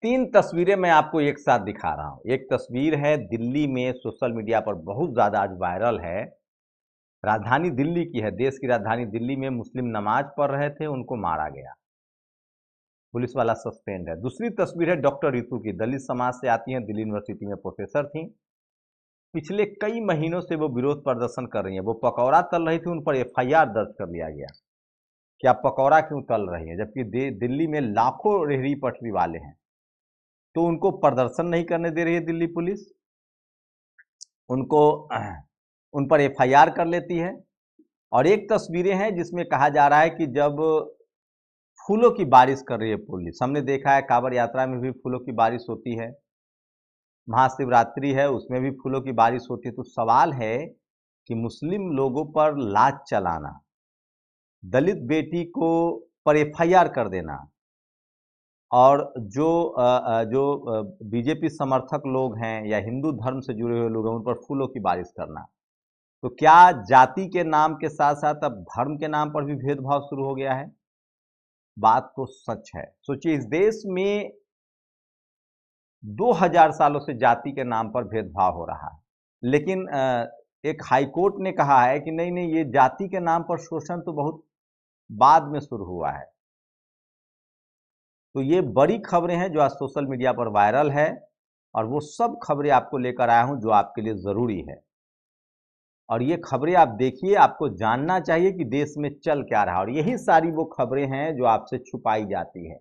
तीन तस्वीरें मैं आपको एक साथ दिखा रहा हूं। एक तस्वीर है दिल्ली में, सोशल मीडिया पर बहुत ज़्यादा आज वायरल है। राजधानी दिल्ली की है, देश की राजधानी दिल्ली में मुस्लिम नमाज पढ़ रहे थे, उनको मारा गया। पुलिस वाला सस्पेंड है। दूसरी तस्वीर है डॉक्टर रितु की, दलित समाज से आती हैं, दिल्ली यूनिवर्सिटी में प्रोफेसर थी। पिछले कई महीनों से वो विरोध प्रदर्शन कर रही हैं। वो पकौड़ा तल रही थी, उन पर एफआईआर दर्ज कर लिया गया कि आप पकौड़ा क्यों तल रही हैं, जबकि दिल्ली में लाखों रेहड़ी पटरी वाले हैं। तो उनको प्रदर्शन नहीं करने दे रही है दिल्ली पुलिस, उनको उन पर एफआईआर कर लेती है। और एक तस्वीरें हैं जिसमें कहा जा रहा है कि जब फूलों की बारिश कर रही है पुलिस, हमने देखा है कांवड़ यात्रा में भी फूलों की बारिश होती है, महाशिवरात्रि है उसमें भी फूलों की बारिश होती है। तो सवाल है कि मुस्लिम लोगों पर लात चलाना, दलित बेटी को पर एफआईआर कर देना, और जो बीजेपी समर्थक लोग हैं या हिंदू धर्म से जुड़े हुए लोग हैं, उन पर फूलों की बारिश करना, तो क्या जाति के नाम के साथ साथ अब धर्म के नाम पर भी भेदभाव शुरू हो गया है? बात तो सच है। सोचिए, इस देश में 2000 सालों से जाति के नाम पर भेदभाव हो रहा है, लेकिन एक हाईकोर्ट ने कहा है कि नहीं नहीं, ये जाति के नाम पर शोषण तो बहुत बाद में शुरू हुआ है। तो ये बड़ी खबरें हैं जो आज सोशल मीडिया पर वायरल है, और वो सब खबरें आपको लेकर आया हूं जो आपके लिए ज़रूरी है। और ये खबरें आप देखिए, आपको जानना चाहिए कि देश में चल क्या रहा है। और यही सारी वो खबरें हैं जो आपसे छुपाई जाती है,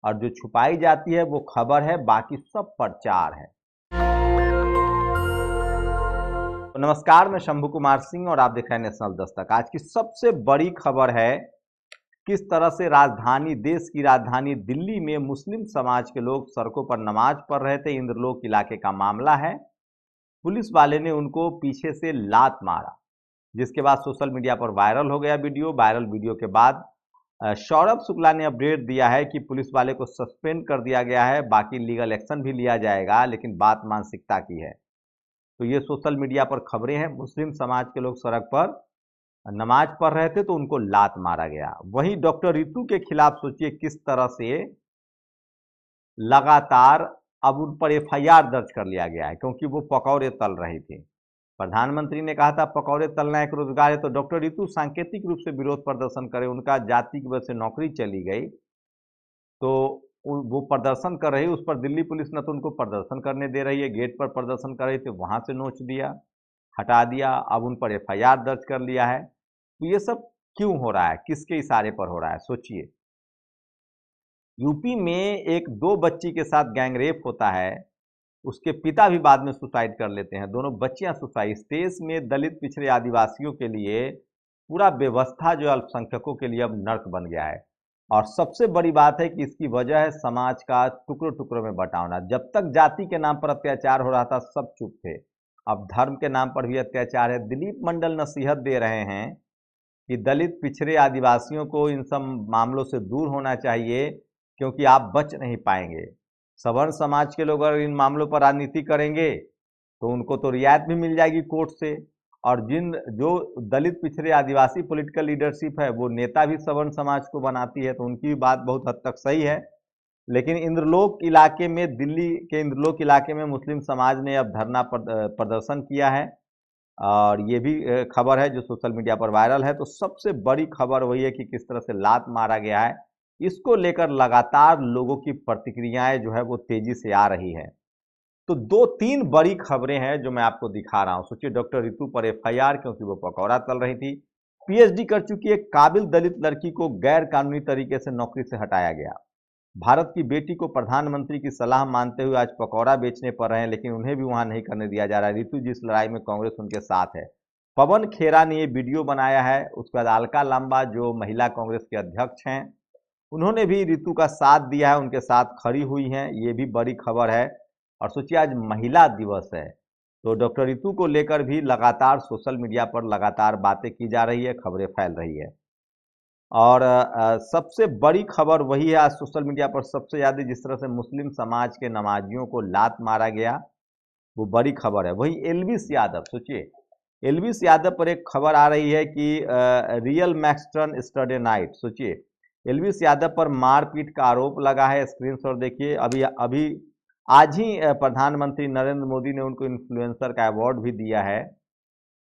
और जो छुपाई जाती है वो खबर है, बाकी सब प्रचार है। तो नमस्कार, मैं शंभू कुमार सिंह और आप देख रहे हैं नेशनल दस्तक। आज की सबसे बड़ी खबर है, किस तरह से देश की राजधानी दिल्ली में मुस्लिम समाज के लोग सड़कों पर नमाज पढ़ रहे थे। इंद्रलोक इलाके का मामला है। पुलिस वाले ने उनको पीछे से लात मारा, जिसके बाद सोशल मीडिया पर वायरल हो गया वीडियो। वायरल वीडियो के बाद सौरभ शुक्ला ने अपडेट दिया है कि पुलिस वाले को सस्पेंड कर दिया गया है, बाकी लीगल एक्शन भी लिया जाएगा, लेकिन बात मानसिकता की है। तो ये सोशल मीडिया पर खबरें हैं, मुस्लिम समाज के लोग सड़क पर नमाज पढ़ रहे थे तो उनको लात मारा गया। वहीं डॉक्टर रितु के खिलाफ सोचिए किस तरह से लगातार अब उन पर एफआईआर दर्ज कर लिया गया है, क्योंकि वो पकौड़े तल रही थी। प्रधानमंत्री ने कहा था पकौड़े तलना एक रोजगार है, तो डॉक्टर रितु सांकेतिक रूप से विरोध प्रदर्शन करे, उनका जाति की वजह से नौकरी चली गई, तो वो प्रदर्शन कर रही, उस पर दिल्ली पुलिस न तो उनको प्रदर्शन करने दे रही है, गेट पर प्रदर्शन कर रही थी, वहां से नोच दिया, हटा दिया, अब उन पर एफआईआर दर्ज कर लिया है। तो ये सब क्यों हो रहा है, किसके इशारे पर हो रहा है? सोचिए, यूपी में एक 2 बच्ची के साथ गैंगरेप होता है, उसके पिता भी बाद में सुसाइड कर लेते हैं, दोनों बच्चियां सुसाइड। इस देश में दलित पिछड़े आदिवासियों के लिए पूरा व्यवस्था जो अल्पसंख्यकों के लिए अब नर्क बन गया है। और सबसे बड़ी बात है कि इसकी वजह है समाज का टुकड़ों टुकड़ों में बंटाना। जब तक जाति के नाम पर अत्याचार हो रहा था सब चुप थे, अब धर्म के नाम पर भी अत्याचार है। दिलीप मंडल नसीहत दे रहे हैं कि दलित पिछड़े आदिवासियों को इन सब मामलों से दूर होना चाहिए, क्योंकि आप बच नहीं पाएंगे। सवर्ण समाज के लोग अगर इन मामलों पर राजनीति करेंगे तो उनको तो रियायत भी मिल जाएगी कोर्ट से, और जो दलित पिछड़े आदिवासी पॉलिटिकल लीडरशिप है वो नेता भी सवर्ण समाज को बनाती है, तो उनकी भी बात बहुत हद तक सही है। लेकिन इंद्रलोक इलाके में, दिल्ली के इंद्रलोक इलाके में मुस्लिम समाज ने अब धरना प्रदर्शन किया है, और ये भी खबर है जो सोशल मीडिया पर वायरल है। तो सबसे बड़ी खबर वही है कि किस तरह से लात मारा गया है। इसको लेकर लगातार लोगों की प्रतिक्रियाएं जो है वो तेजी से आ रही है। तो 2-3 बड़ी खबरें हैं जो मैं आपको दिखा रहा हूं। सोचिए, डॉक्टर रितु पर एफआईआर क्योंकि वो पकौड़ा तल रही थी। पीएचडी कर चुकी एक काबिल दलित लड़की को गैर कानूनी तरीके से नौकरी से हटाया गया। भारत की बेटी को प्रधानमंत्री की सलाह मानते हुए आज पकौड़ा बेचने पड़ रहे हैं, लेकिन उन्हें भी वहां नहीं करने दिया जा रहा है। रितु जिस लड़ाई में कांग्रेस उनके साथ है। पवन खेरा ने ये वीडियो बनाया है। उसके बाद अलका लांबा जो महिला कांग्रेस के अध्यक्ष हैं, उन्होंने भी रितु का साथ दिया है, उनके साथ खड़ी हुई हैं। ये भी बड़ी खबर है। और सोचिए, आज महिला दिवस है, तो डॉक्टर रितु को लेकर भी लगातार सोशल मीडिया पर लगातार बातें की जा रही है, खबरें फैल रही है। और सबसे बड़ी खबर वही है आज सोशल मीडिया पर सबसे ज़्यादा, जिस तरह से मुस्लिम समाज के नमाजियों को लात मारा गया, वो बड़ी खबर है। वही एल्विस यादव, सोचिए, एल्विस यादव पर एक खबर आ रही है कि रियल मैक्सटन स्टडे नाइट, सोचिए एलवीस यादव पर मारपीट का आरोप लगा है। स्क्रीनशॉट देखिए। अभी अभी आज ही प्रधानमंत्री नरेंद्र मोदी ने उनको इन्फ्लुएंसर का अवार्ड भी दिया है।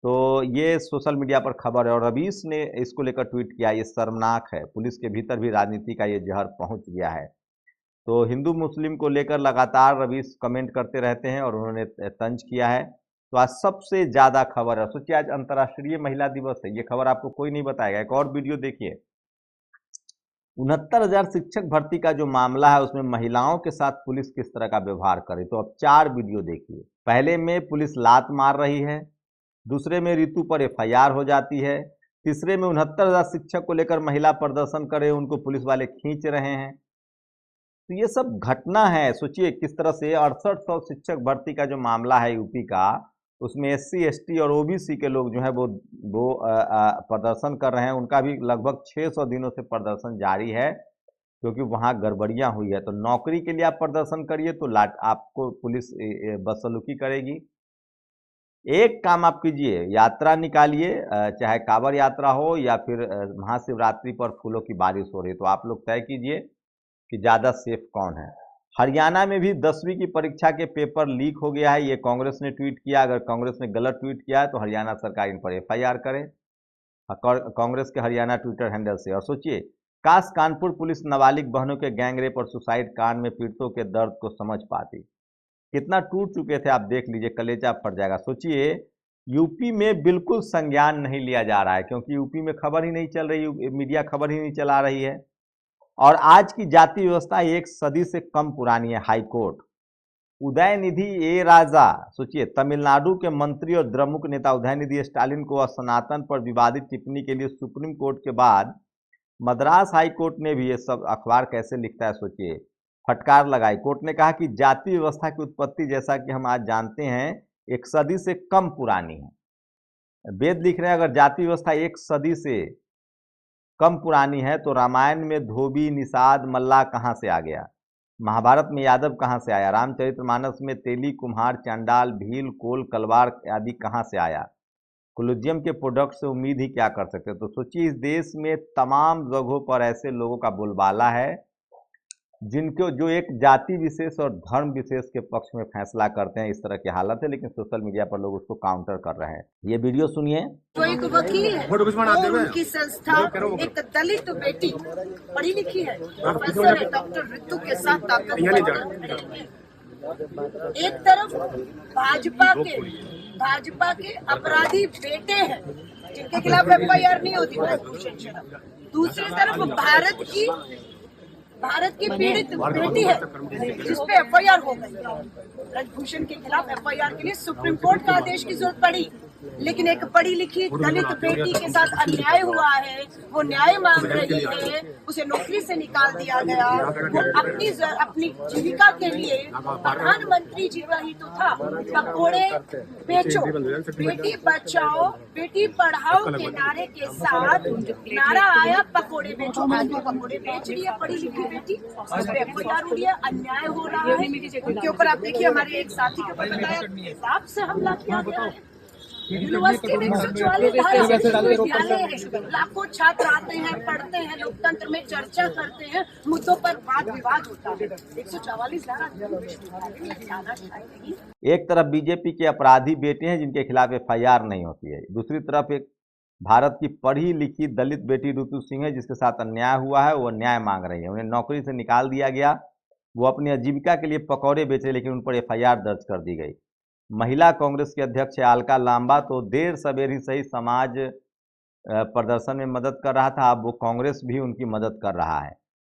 तो ये सोशल मीडिया पर खबर है और रवीश ने इसको लेकर ट्वीट किया, ये शर्मनाक है। पुलिस के भीतर भी राजनीति का ये जहर पहुंच गया है। तो हिंदू मुस्लिम को लेकर लगातार रवीश कमेंट करते रहते हैं और उन्होंने तंज किया है। तो आज सबसे ज़्यादा खबर है, सोचिए आज अंतर्राष्ट्रीय महिला दिवस है, ये खबर आपको कोई नहीं बताएगा। एक और वीडियो देखिए। 69,000 शिक्षक भर्ती का जो मामला है उसमें महिलाओं के साथ पुलिस किस तरह का व्यवहार करे। तो अब 4 वीडियो देखिए। पहले में पुलिस लात मार रही है, दूसरे में रितु पर एफआईआर हो जाती है, तीसरे में 69,000 शिक्षक को लेकर महिला प्रदर्शन करे उनको पुलिस वाले खींच रहे हैं। तो ये सब घटना है। सोचिए किस तरह से 6800 शिक्षक भर्ती का जो मामला है यूपी का, उसमें एससी एसटी और ओबीसी के लोग जो है वो प्रदर्शन कर रहे हैं। उनका भी लगभग 600 दिनों से प्रदर्शन जारी है क्योंकि वहाँ गड़बड़ियाँ हुई है। तो नौकरी के लिए आप प्रदर्शन करिए तो आपको पुलिस बदसलूकी करेगी। एक काम आप कीजिए, यात्रा निकालिए, चाहे कांवड़ यात्रा हो या फिर महाशिवरात्रि पर फूलों की बारिश हो रही, तो आप लोग तय कीजिए कि ज़्यादा सेफ कौन है। हरियाणा में भी 10वीं की परीक्षा के पेपर लीक हो गया है, ये कांग्रेस ने ट्वीट किया। अगर कांग्रेस ने गलत ट्वीट किया है तो हरियाणा सरकार इन पर एफआईआर करे, कांग्रेस के हरियाणा ट्विटर हैंडल से। और सोचिए, काश कानपुर पुलिस नाबालिग बहनों के गैंगरेप और सुसाइड कांड में पीड़ितों के दर्द को समझ पाती। कितना टूट चुके थे आप देख लीजिए, कलेजा फट जाएगा। सोचिए यूपी में बिल्कुल संज्ञान नहीं लिया जा रहा है क्योंकि यूपी में खबर ही नहीं चल रही, मीडिया खबर ही नहीं चला रही है। और आज की जाति व्यवस्था 1 सदी से कम पुरानी है। हाईकोर्ट उदयनिधि ए राजा, सोचिए तमिलनाडु के मंत्री और द्रमुक नेता उदयनिधि स्टालिन को सनातन पर विवादित टिप्पणी के लिए सुप्रीम कोर्ट के बाद मद्रास हाई कोर्ट ने भी, ये सब अखबार कैसे लिखता है सोचिए, फटकार लगाई। कोर्ट ने कहा कि जाति व्यवस्था की उत्पत्ति जैसा कि हम आज जानते हैं 1 सदी से कम पुरानी है। वेद लिख रहे हैं अगर जाति व्यवस्था 1 सदी से कम पुरानी है तो रामायण में धोबी निषाद मल्लाह कहाँ से आ गया, महाभारत में यादव कहाँ से आया, रामचरितमानस में तेली कुम्हार चांडाल भील कोल कलवार आदि कहाँ से आया। कोलिजियम के प्रोडक्ट से उम्मीद ही क्या कर सकते। तो सोचिए इस देश में तमाम जगहों पर ऐसे लोगों का बोलबाला है जिनको जो एक जाति विशेष और धर्म विशेष के पक्ष में फैसला करते हैं। इस तरह की हालत है, लेकिन सोशल मीडिया पर लोग उसको काउंटर कर रहे हैं। ये वीडियो सुनिए। तो एक वकील है और उनकी संस्था एक दलित बेटी पढ़ी लिखी है, प्रोफेसर है, डॉक्टर रितु के साथ ताकत। एक तरफ भाजपा के अपराधी बेटे हैं जिनके खिलाफ एफआईआर नहीं होती, दूसरी तरफ भारत की पीड़ित बेटी है जिसपे एफआईआर हो गई। ब्रजभूषण के खिलाफ एफआईआर के लिए सुप्रीम कोर्ट का आदेश की जरूरत पड़ी, लेकिन एक पढ़ी लिखी दलित बेटी के साथ अन्याय हुआ है, वो न्याय मांग रही है, उसे नौकरी से निकाल दिया गया। वो अपनी जीविका के लिए प्रधानमंत्री जी वही तो था, पकोड़े बेचो, बेटी बचाओ बेटी पढ़ाओ के नारे के साथ नारा आया पकोड़े बेचो। आज वो पकोड़े बेच रही है पढ़ी लिखी बेटी, उस पर एफआईआर हो रही है, अन्याय हो रहा है उनके ऊपर। आप देखिए हमारे एक साथी के ऊपर बताया हिसाब से हमला किया गया है। यूनिवर्सिटी में 144 विश्वविद्यालय है, लाखों छात्र आते हैं, पढ़ते हैं, लोकतंत्र में चर्चा करते हैं, मुद्दों पर वाद विवाद होता है। 144 धारा विश्वविद्यालय में जाना चाहिए। एक तरफ बीजेपी के अपराधी बेटे हैं जिनके खिलाफ एफआईआर नहीं होती है, दूसरी तरफ एक भारत की पढ़ी लिखी दलित बेटी ऋतु सिंह है जिसके साथ अन्याय हुआ है, वो न्याय मांग रही है। उन्हें नौकरी से निकाल दिया गया, वो अपनी आजीविका के लिए पकौड़े बेचे, लेकिन उन पर एफआईआर दर्ज कर दी गई। महिला कांग्रेस के अध्यक्ष अलका लांबा तो देर सवेर ही सही समाज प्रदर्शन में मदद कर रहा था, अब वो कांग्रेस भी उनकी मदद कर रहा है।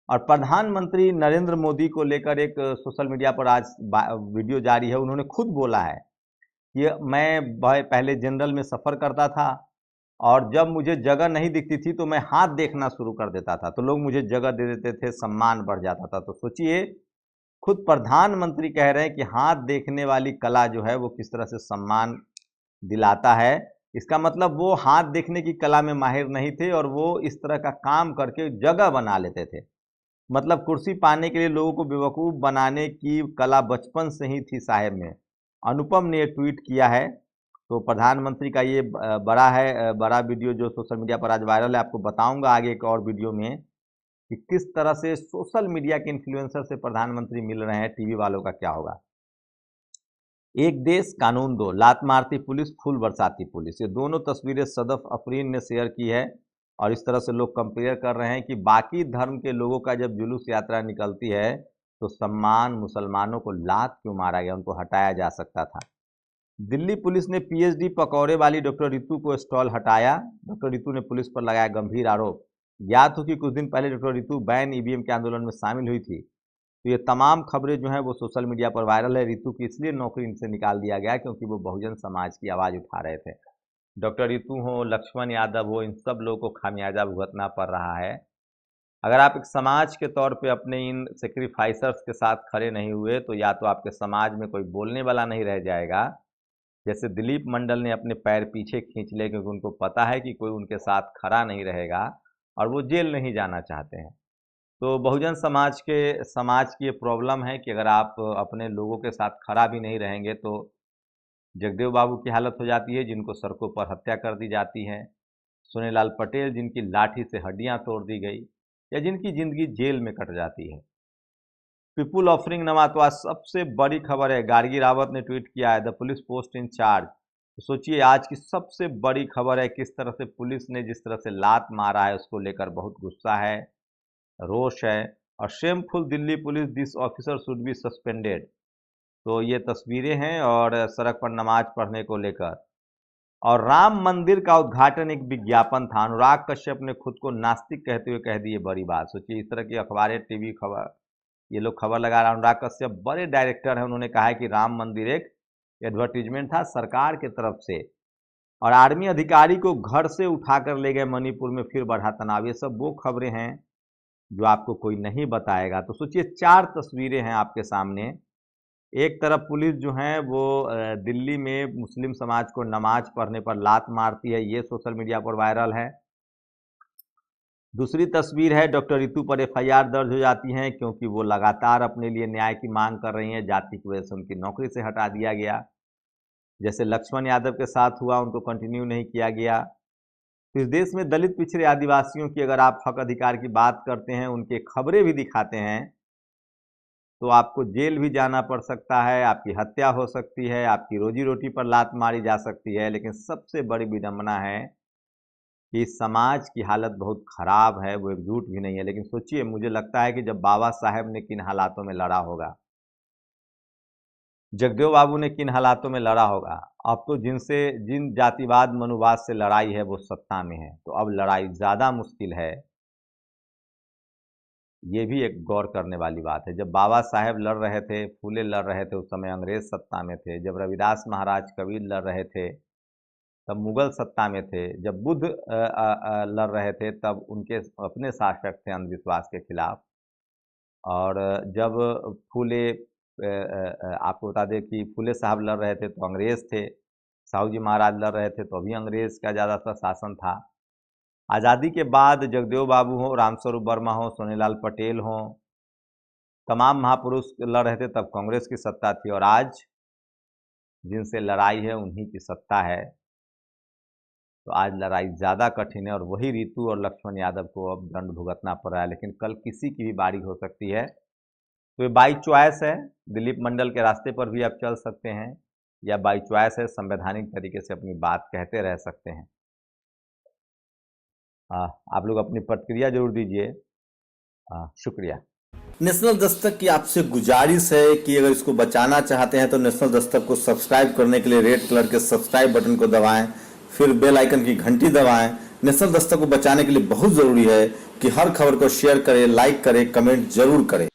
और प्रधानमंत्री नरेंद्र मोदी को लेकर एक सोशल मीडिया पर आज वीडियो जारी है। उन्होंने खुद बोला है कि मैं पहले जनरल में सफ़र करता था और जब मुझे जगह नहीं दिखती थी तो मैं हाथ देखना शुरू कर देता था, तो लोग मुझे जगह दे देते थे, सम्मान बढ़ जाता था। तो सोचिए खुद प्रधानमंत्री कह रहे हैं कि हाथ देखने वाली कला जो है वो किस तरह से सम्मान दिलाता है। इसका मतलब वो हाथ देखने की कला में माहिर नहीं थे और वो इस तरह का काम करके जगह बना लेते थे। मतलब कुर्सी पाने के लिए लोगों को बेवकूफ़ बनाने की कला बचपन से ही थी साहेब में। अनुपम ने ये ट्वीट किया है। तो प्रधानमंत्री का ये बड़ा वीडियो जो सोशल मीडिया पर आज वायरल है, आपको बताऊंगा आगे एक और वीडियो में कि किस तरह से सोशल मीडिया के इन्फ्लुएंसर से प्रधानमंत्री मिल रहे हैं, टीवी वालों का क्या होगा। एक देश कानून दो, लात मारती पुलिस, फूल बरसाती पुलिस, ये दोनों तस्वीरें सदफ अफरीन ने शेयर की है और इस तरह से लोग कंपेयर कर रहे हैं कि बाकी धर्म के लोगों का जब जुलूस यात्रा निकलती है तो सम्मान मुसलमानों को लात क्यों मारा गया, उनको हटाया जा सकता था। दिल्ली पुलिस ने पीएचडी पकौड़े वाली डॉक्टर रितु को स्टॉल हटाया। डॉक्टर रितु ने पुलिस पर लगाया गंभीर आरोप। ज्ञात हो कि कुछ दिन पहले डॉक्टर रितु बैन ईवीएम के आंदोलन में शामिल हुई थी। तो ये तमाम खबरें जो हैं वो सोशल मीडिया पर वायरल है। रितु की इसलिए नौकरी इनसे निकाल दिया गया क्योंकि वो बहुजन समाज की आवाज़ उठा रहे थे। डॉक्टर रितु हो, लक्ष्मण यादव हो, इन सब लोगों को खामियाजा भुगतना पड़ रहा है। अगर आप एक समाज के तौर पे अपने इन सेक्रीफाइसर्स के साथ खड़े नहीं हुए तो या तो आपके समाज में कोई बोलने वाला नहीं रह जाएगा, जैसे दिलीप मंडल ने अपने पैर पीछे खींच ले क्योंकि उनको पता है कि कोई उनके साथ खड़ा नहीं रहेगा और वो जेल नहीं जाना चाहते हैं। तो बहुजन समाज की ये प्रॉब्लम है कि अगर आप अपने लोगों के साथ खड़ा भी नहीं रहेंगे तो जगदेव बाबू की हालत हो जाती है जिनको सड़कों पर हत्या कर दी जाती है, सोनेलाल पटेल जिनकी लाठी से हड्डियां तोड़ दी गई, या जिनकी ज़िंदगी जेल में कट जाती है। पीपुल ऑफरिंग नमा तो आज सबसे बड़ी खबर है। गार्गी रावत ने ट्वीट किया है, the police post in charge. तो सोचिए आज की सबसे बड़ी खबर है, किस तरह से पुलिस ने जिस तरह से लात मारा है उसको लेकर बहुत गुस्सा है, रोष है। और shameful Delhi police, this officer should be suspended. तो ये तस्वीरें हैं और सड़क पर नमाज पढ़ने को लेकर। और राम मंदिर का उद्घाटन एक विज्ञापन था। अनुराग कश्यप ने खुद को नास्तिक कहते हुए कह दी ये बड़ी बात। सोचिए इस तरह की अखबारें, टीवी खबर, ये लोग खबर लगा रहे हैं। अनुराग कश्यप बड़े डायरेक्टर हैं, उन्होंने कहा है कि राम मंदिर एक एडवर्टीजमेंट था सरकार की तरफ से। और आर्मी अधिकारी को घर से उठाकर ले गए मणिपुर में, फिर बढ़ा तनाव। ये सब वो खबरें हैं जो आपको कोई नहीं बताएगा। तो सोचिए 4 तस्वीरें हैं आपके सामने। एक तरफ पुलिस जो है वो दिल्ली में मुस्लिम समाज को नमाज पढ़ने पर लात मारती है, ये सोशल मीडिया पर वायरल है। दूसरी तस्वीर है डॉक्टर रितु पर एफआईआर दर्ज हो जाती है क्योंकि वो लगातार अपने लिए न्याय की मांग कर रही हैं। जाति की वजह से उनकी नौकरी से हटा दिया गया, जैसे लक्ष्मण यादव के साथ हुआ, उनको कंटिन्यू नहीं किया गया। तो इस देश में दलित पिछड़े आदिवासियों की अगर आप हक अधिकार की बात करते हैं, उनके खबरें भी दिखाते हैं, तो आपको जेल भी जाना पड़ सकता है, आपकी हत्या हो सकती है, आपकी रोजी रोटी पर लात मारी जा सकती है। लेकिन सबसे बड़ी विडंबना है कि समाज की हालत बहुत ख़राब है, वो एकजुट भी नहीं है। लेकिन सोचिए, मुझे लगता है कि जब बाबा साहेब ने किन हालातों में लड़ा होगा, जगदेव बाबू ने किन हालातों में लड़ा होगा, अब तो जिन जातिवाद मनुवाद से लड़ाई है वो सत्ता में है, तो अब लड़ाई ज़्यादा मुश्किल है। ये भी एक गौर करने वाली बात है। जब बाबा साहेब लड़ रहे थे, फूले लड़ रहे थे, उस समय अंग्रेज सत्ता में थे। जब रविदास महाराज कबीर लड़ रहे थे तब मुगल सत्ता में थे। जब बुद्ध लड़ रहे थे तब उनके अपने शासक थे अंधविश्वास के खिलाफ। और जब फूले आपको बता दें कि फूले साहब लड़ रहे थे तो अंग्रेज़ थे, साहू जी महाराज लड़ रहे थे तो अभी अंग्रेज़ का ज़्यादातर शासन था। आज़ादी के बाद जगदेव बाबू हों, रामस्वरूप वर्मा हों, सोनेलाल पटेल हों, तमाम महापुरुष लड़ रहे थे तब कांग्रेस की सत्ता थी। और आज जिनसे लड़ाई है उन्हीं की सत्ता है। तो आज लड़ाई ज़्यादा कठिन है और वही रितु और लक्ष्मण यादव को अब दंड भुगतना पड़ रहा है। लेकिन कल किसी की भी बारी हो सकती है। तो ये बाई चॉइस है, दिलीप मंडल के रास्ते पर भी आप चल सकते हैं, या बाई चॉइस है संवैधानिक तरीके से अपनी बात कहते रह सकते हैं। आप लोग अपनी प्रतिक्रिया जरूर दीजिए। शुक्रिया। नेशनल दस्तक की आपसे गुजारिश है कि अगर इसको बचाना चाहते हैं तो नेशनल दस्तक को सब्सक्राइब करने के लिए रेड कलर के सब्सक्राइब बटन को दबाएं, फिर बेल आइकन की घंटी दबाएं। नेशनल दस्तक को बचाने के लिए बहुत जरूरी है कि हर खबर को शेयर करें, लाइक करें, कमेंट जरूर करें।